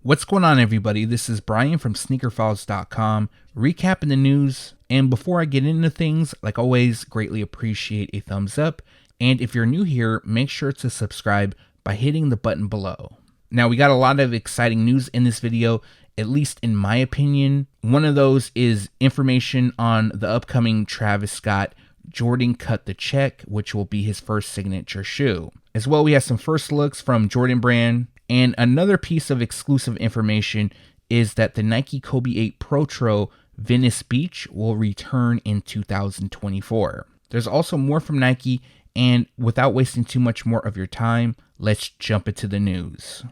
What's going on, everybody? This is Brian from SneakerFiles.com, recapping the news. And before I get into things, like always, greatly appreciate a thumbs up. And if you're new here, make sure to subscribe by hitting the button below. Now, we got a lot of exciting news in this video, at least in my opinion. One of those is information on the upcoming Travis Scott Jordan Cut the Check, which will be his first signature shoe. As well, we have some first looks from Jordan Brand. And another piece of exclusive information is that the Nike Kobe 8 Protro Venice Beach will return in 2024. There's also more from Nike, and without wasting too much more of your time, let's jump into the news.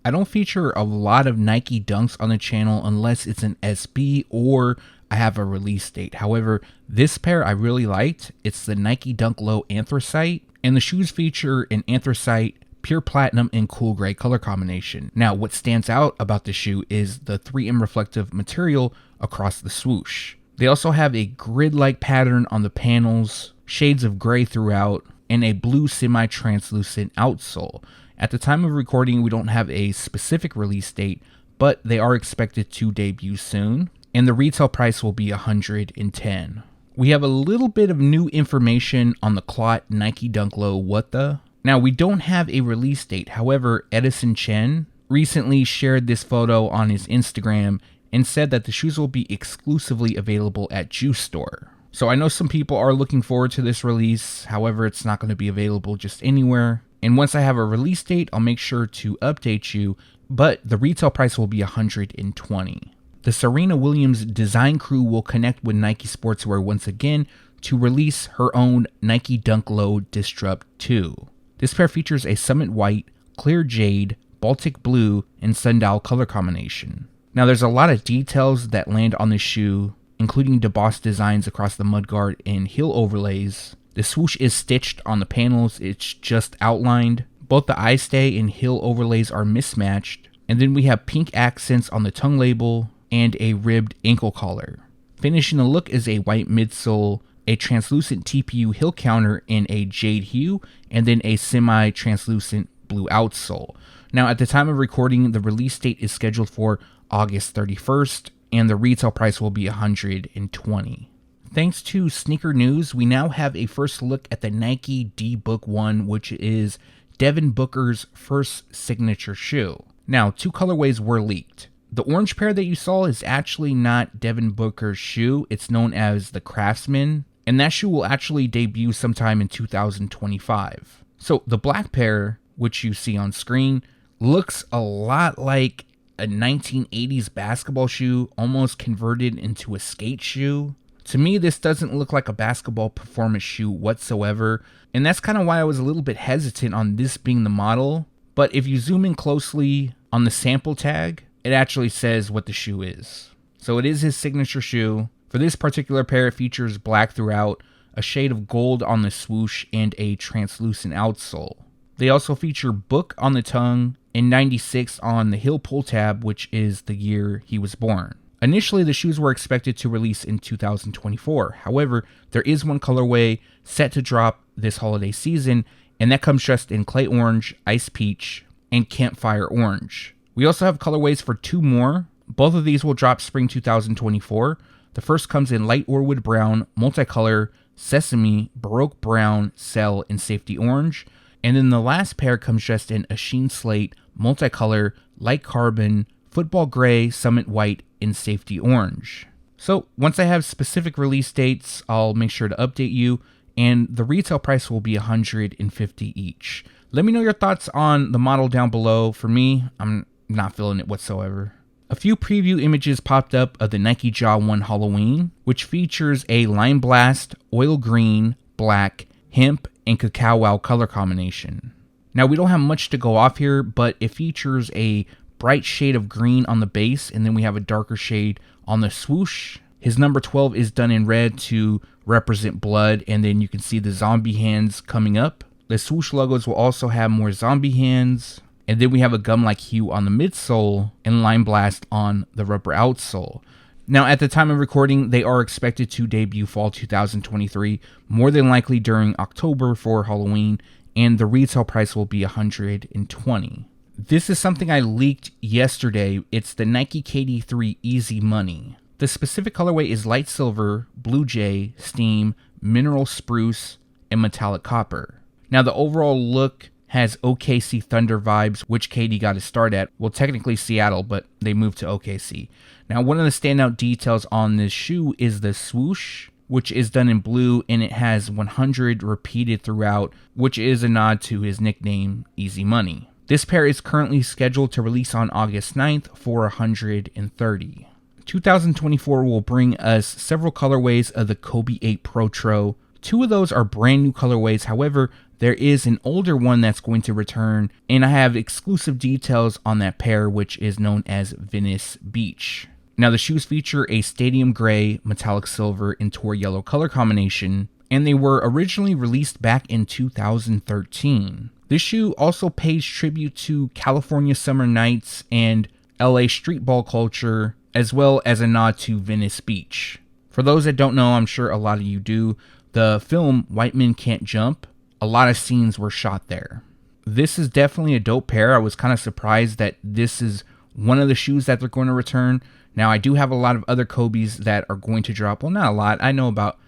I don't feature a lot of Nike Dunks on the channel unless it's an SB or I have a release date. However, this pair I really liked. It's the Nike Dunk Low Anthracite, and the shoes feature an anthracite, pure platinum, and cool gray color combination. Now, what stands out about the shoe is the 3M reflective material across the swoosh. They also have a grid-like pattern on the panels, shades of gray throughout, and a blue semi-translucent outsole. At the time of recording, we don't have a specific release date, but they are expected to debut soon, and the retail price will be $110. We have a little bit of new information on the CLOT Nike Dunk Low What The. Now, we don't have a release date. However, Edison Chen recently shared this photo on his Instagram and said that the shoes will be exclusively available at Juice Store. So I know some people are looking forward to this release. However, it's not going to be available just anywhere. And once I have a release date, I'll make sure to update you, but the retail price will be $120. The Serena Williams Design Crew will connect with Nike Sportswear once again to release her own Nike Dunk Low Disrupt 2. This pair features a Summit White, Clear Jade, Baltic Blue, and Sundial color combination. Now, there's a lot of details that land on this shoe, including debossed designs across the mudguard and heel overlays. The swoosh is stitched on the panels, it's just outlined. Both the eye stay and heel overlays are mismatched. And then we have pink accents on the tongue label and a ribbed ankle collar. Finishing the look is a white midsole, a translucent TPU heel counter in a jade hue, and then a semi-translucent blue outsole. Now, at the time of recording, the release date is scheduled for August 31st, and the retail price will be $120. Thanks to Sneaker News, we now have a first look at the Nike D-Book 1, which is Devin Booker's first signature shoe. Now, two colorways were leaked. The orange pair that you saw is actually not Devin Booker's shoe. It's known as the Craftsman, and that shoe will actually debut sometime in 2025. So the black pair, which you see on screen, looks a lot like a 1980s basketball shoe, almost converted into a skate shoe. To me, this doesn't look like a basketball performance shoe whatsoever, and that's kind of why I was a little bit hesitant on this being the model. But if you zoom in closely on the sample tag, it actually says what the shoe is. So it is his signature shoe. For this particular pair, it features black throughout, a shade of gold on the swoosh, and a translucent outsole. They also feature Book on the tongue and 96 on the heel pull tab, which is the year he was born. Initially, the shoes were expected to release in 2024. However, there is one colorway set to drop this holiday season, and that comes just in Clay Orange, Ice Peach, and Campfire Orange. We also have colorways for two more. Both of these will drop spring 2024. The first comes in Light Orwood Brown, Multicolor, Sesame, Baroque Brown, Cell, and Safety Orange. And then the last pair comes just in a Sheen Slate, Multicolor, Light Carbon, Football Gray, Summit White, and Safety Orange. So once I have specific release dates, I'll make sure to update you, and the retail price will be $150 each. Let me know your thoughts on the model down below. For me, I'm not feeling it whatsoever. A few preview images popped up of the Nike Jaw 1 Halloween, which features a Lime Blast, oil green, black, hemp, and cacao wow color combination. Now, we don't have much to go off here, but it features a bright shade of green on the base, and then we have a darker shade on the swoosh. His number 12 is done in red to represent blood, and then you can see the zombie hands coming up. The swoosh logos will also have more zombie hands, and then we have a gum-like hue on the midsole and Lime Blast on the rubber outsole. Now, at the time of recording, they are expected to debut fall 2023, more than likely during October for Halloween, and the retail price will be $120. This is something I leaked yesterday. It's the Nike KD3 Easy Money. The specific colorway is light silver, blue jay, steam, mineral spruce, and metallic copper. Now the overall look has OKC Thunder vibes, which KD got his start at. Well, technically Seattle, but they moved to OKC. Now one of the standout details on this shoe is the swoosh, which is done in blue, and it has 100 repeated throughout, which is a nod to his nickname, Easy Money. This pair is currently scheduled to release on August 9th for $130. 2024 will bring us several colorways of the Kobe 8 Protro. Two of those are brand new colorways. However, there is an older one that's going to return, and I have exclusive details on that pair, which is known as Venice Beach. Now the shoes feature a stadium gray, metallic silver, and tour yellow color combination, and they were originally released back in 2013. This shoe also pays tribute to California summer nights and LA street ball culture, as well as a nod to Venice Beach. For those that don't know, I'm sure a lot of you do, the film White Men Can't Jump, a lot of scenes were shot there. This is definitely a dope pair. I was kind of surprised that this is one of the shoes that they're going to return. Now, I do have a lot of other Kobe's that are going to drop. Well, not a lot. I know about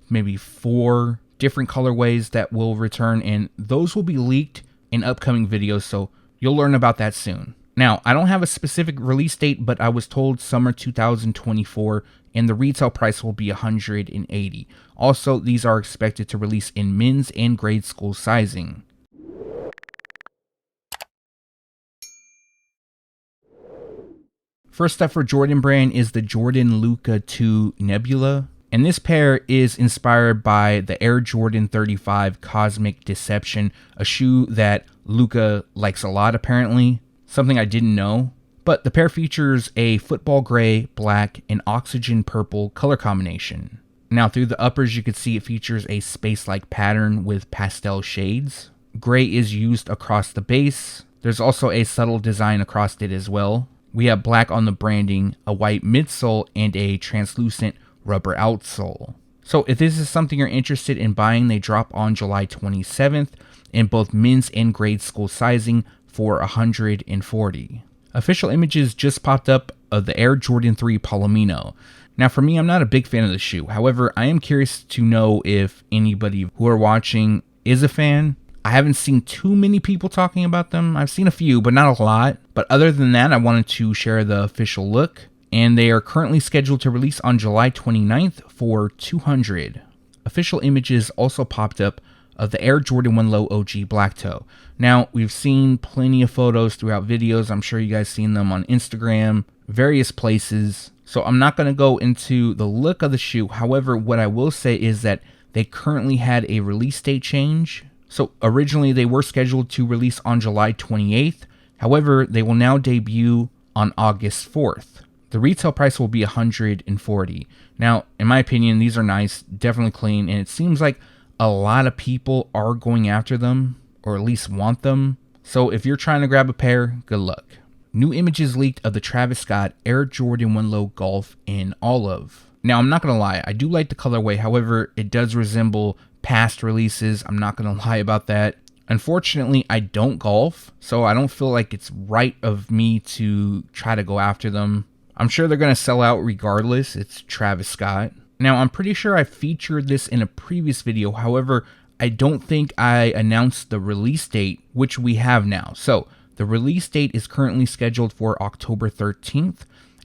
maybe 4 different colorways that will return, and those will be leaked in upcoming videos, so you'll learn about that soon. Now, I don't have a specific release date, but I was told summer 2024, and the retail price will be $180. Also, these are expected to release in men's and grade school sizing. First up for Jordan brand is the Jordan Luka 2 Nebula. And this pair is inspired by the Air Jordan 35 Cosmic Deception, a shoe that Luka likes a lot apparently, something I didn't know. But the pair features a football gray, black, and oxygen purple color combination. Now through the uppers you can see it features a space-like pattern with pastel shades. Gray is used across the base. There's also a subtle design across it as well. We have black on the branding, a white midsole, and a translucent rubber outsole. So if this is something you're interested in buying, they drop on July 27th in both men's and grade school sizing for $140. Official images just popped up of the Air Jordan 3 Palomino. Now for me, I'm not a big fan of the shoe. However, I am curious to know if anybody who are watching is a fan. I haven't seen too many people talking about them. I've seen a few, but not a lot. But other than that, I wanted to share the official look. And they are currently scheduled to release on July 29th for $200. Official images also popped up of the Air Jordan 1 Low OG Black Toe. Now, we've seen plenty of photos throughout videos. I'm sure you guys seen them on Instagram, various places. So I'm not going to go into the look of the shoe. However, what I will say is that they currently had a release date change. So originally they were scheduled to release on July 28th. However, they will now debut on August 4th. The retail price will be $140. Now, in my opinion, these are nice, definitely clean, and it seems like a lot of people are going after them, or at least want them. So if you're trying to grab a pair, good luck. New images leaked of the Travis Scott Air Jordan 1 Low Golf in olive. Now, I'm not going to lie, I do like the colorway. However, it does resemble past releases. I'm not going to lie about that. Unfortunately, I don't golf, so I don't feel like it's right of me to try to go after them. I'm sure they're going to sell out regardless. It's Travis Scott. Now, I'm pretty sure I featured this in a previous video. However, I don't think I announced the release date, which we have now. So, the release date is currently scheduled for October 13th,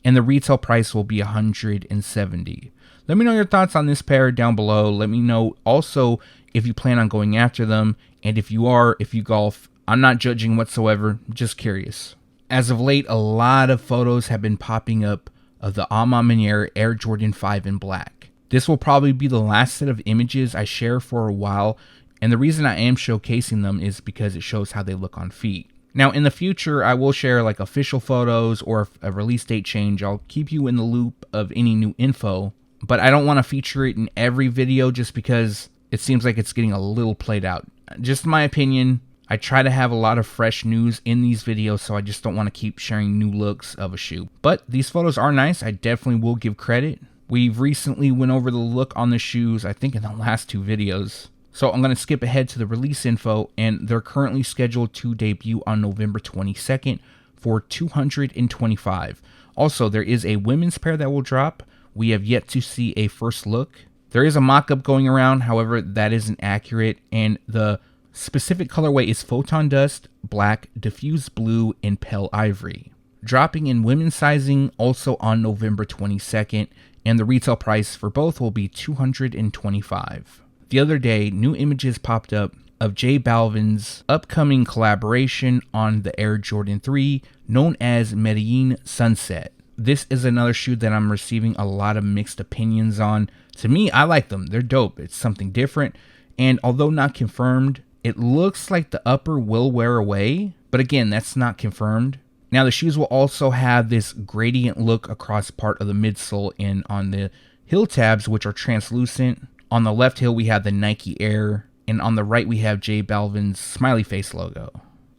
and the retail price will be $170. Let me know your thoughts on this pair down below. Let me know also if you plan on going after them, and if you are, if you golf. I'm not judging whatsoever, just curious. As of late, a lot of photos have been popping up of the A Ma Maniere Air Jordan 5 in black. This will probably be the last set of images I share for a while, and the reason I am showcasing them is because it shows how they look on feet. Now, in the future, I will share like official photos or a release date change. I'll keep you in the loop of any new info, but I don't want to feature it in every video just because it seems like it's getting a little played out. Just my opinion. I try to have a lot of fresh news in these videos, so I just don't want to keep sharing new looks of a shoe. But these photos are nice. I definitely will give credit. We've recently went over the look on the shoes, I think in the last 2 videos. So I'm going to skip ahead to the release info, and they're currently scheduled to debut on November 22nd for $225. Also, there is a women's pair that will drop. We have yet to see a first look. There is a mock-up going around, however, that isn't accurate, and the specific colorway is Photon Dust, Black, Diffuse Blue, and Pale Ivory. Dropping in women's sizing also on November 22nd, and the retail price for both will be $225. The other day, new images popped up of J Balvin's upcoming collaboration on the Air Jordan 3, known as Medellin Sunset. This is another shoe that I'm receiving a lot of mixed opinions on. To me, I like them. They're dope. It's something different. And although not confirmed, it looks like the upper will wear away. But again, that's not confirmed. Now, the shoes will also have this gradient look across part of the midsole and on the heel tabs, which are translucent. On the left heel, we have the Nike Air. And on the right, we have J Balvin's smiley face logo.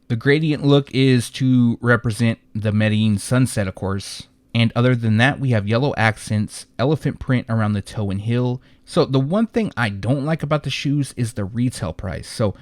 The gradient look is to represent the Medellin Sunset, of course. And other than that, we have yellow accents, elephant print around the toe and heel. So the one thing I don't like about the shoes is the retail price. So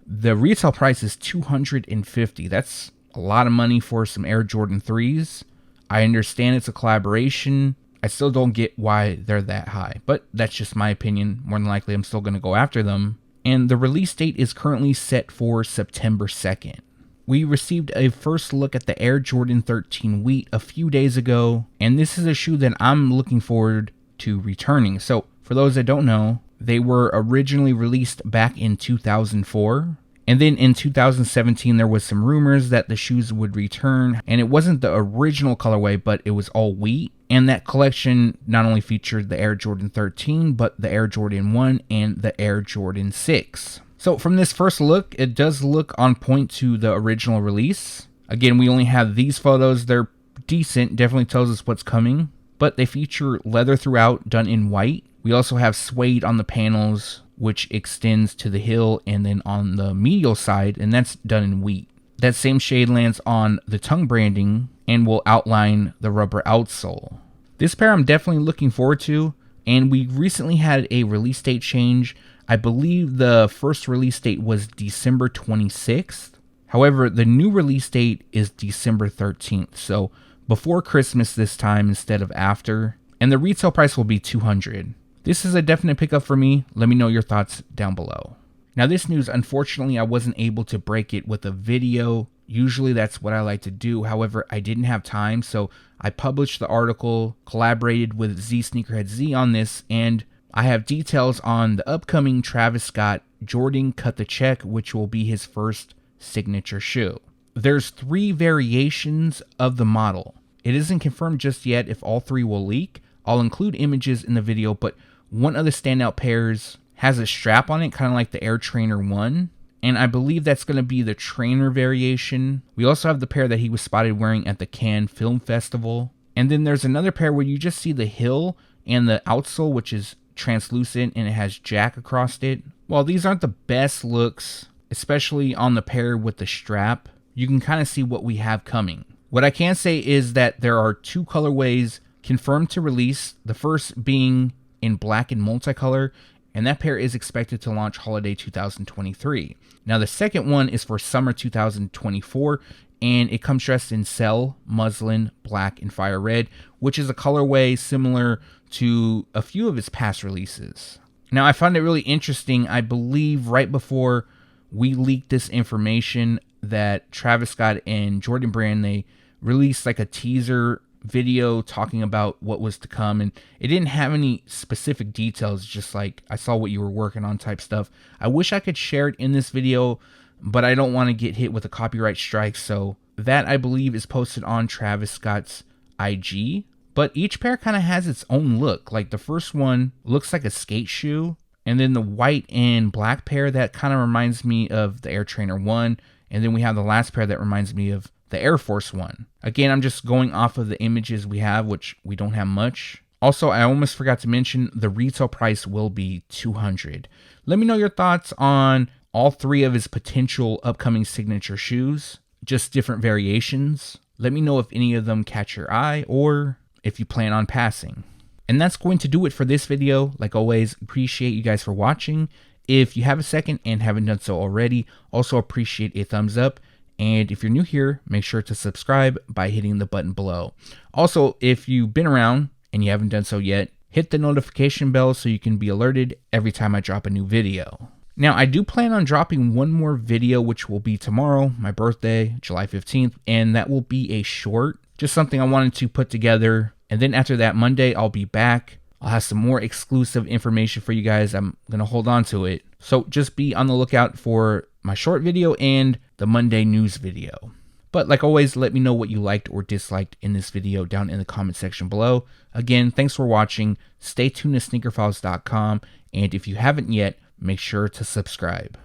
the retail price is $250. That's a lot of money for some Air Jordan 3s. I understand it's a collaboration. I still don't get why they're that high, but that's just my opinion. More than likely, I'm still going to go after them. And the release date is currently set for September 2nd. We received a first look at the Air Jordan 13 Wheat a few days ago, and this is a shoe that I'm looking forward to returning. So for those that don't know, they were originally released back in 2004. And then in 2017, there was some rumors that the shoes would return, and it wasn't the original colorway, but it was all wheat. And that collection not only featured the Air Jordan 13, but the Air Jordan 1 and the Air Jordan 6. So from this first look, it does look on point to the original release. Again, we only have these photos. They're decent, definitely tells us what's coming. But they feature leather throughout, done in white. We also have suede on the panels, which extends to the heel and then on the medial side, and that's done in wheat. That same shade lands on the tongue branding and will outline the rubber outsole. This pair I'm definitely looking forward to, and we recently had a release date change. I believe the first release date was December 26th. However, the new release date is December 13th, so before Christmas this time instead of after, and the retail price will be $200. This is a definite pickup for me. Let me know your thoughts down below. Now this news, unfortunately, I wasn't able to break it with a video. Usually that's what I like to do. However, I didn't have time, so I published the article, collaborated with Z Sneakerhead Z on this, and I have details on the upcoming Travis Scott Jordan Cut the Check, which will be his first signature shoe. There's 3 variations of the model. It isn't confirmed just yet if all 3 will leak. I'll include images in the video, but one of the standout pairs has a strap on it, kind of like the Air Trainer 1. And I believe that's going to be the trainer variation. We also have the pair that he was spotted wearing at the Cannes Film Festival. And then there's another pair where you just see the heel and the outsole, which is translucent and it has jack across it. While these aren't the best looks, especially on the pair with the strap, you can kind of see what we have coming. What I can say is that there are 2 colorways confirmed to release, the first being in black and multicolor, and that pair is expected to launch holiday 2023. Now the second one is for summer 2024, and it comes dressed in cell, muslin, black, and fire red, which is a colorway similar to a few of his past releases. Now I find it really interesting. I believe right before we leaked this information that Travis Scott and Jordan Brand, they released like a teaser video talking about what was to come, and it didn't have any specific details, just like I saw what you were working on type stuff. I wish I could share it in this video, but I don't want to get hit with a copyright strike, so that I believe is posted on Travis Scott's IG. But each pair kind of has its own look. Like the first one looks like a skate shoe, and then the white and black pair that kind of reminds me of the Air Trainer 1, and then we have the last pair that reminds me of the Air Force 1. Again, I'm just going off of the images we have, which we don't have much. Also, I almost forgot to mention the retail price will be $200. Let me know your thoughts on all 3 of his potential upcoming signature shoes, just different variations. Let me know if any of them catch your eye or if you plan on passing. And that's going to do it for this video. Like always, appreciate you guys for watching. If you have a second and haven't done so already, also appreciate a thumbs up. And if you're new here, make sure to subscribe by hitting the button below. Also, if you've been around and you haven't done so yet, hit the notification bell so you can be alerted every time I drop a new video. Now, I do plan on dropping one more video, which will be tomorrow, my birthday, July 15th, and that will be a short, just something I wanted to put together. And then after that, Monday, I'll be back. I'll have some more exclusive information for you guys. I'm going to hold on to it. So just be on the lookout for my short video and the Monday news video. But like always, let me know what you liked or disliked in this video down in the comment section below. Again, thanks for watching. Stay tuned to SneakerFiles.com. And if you haven't yet, make sure to subscribe.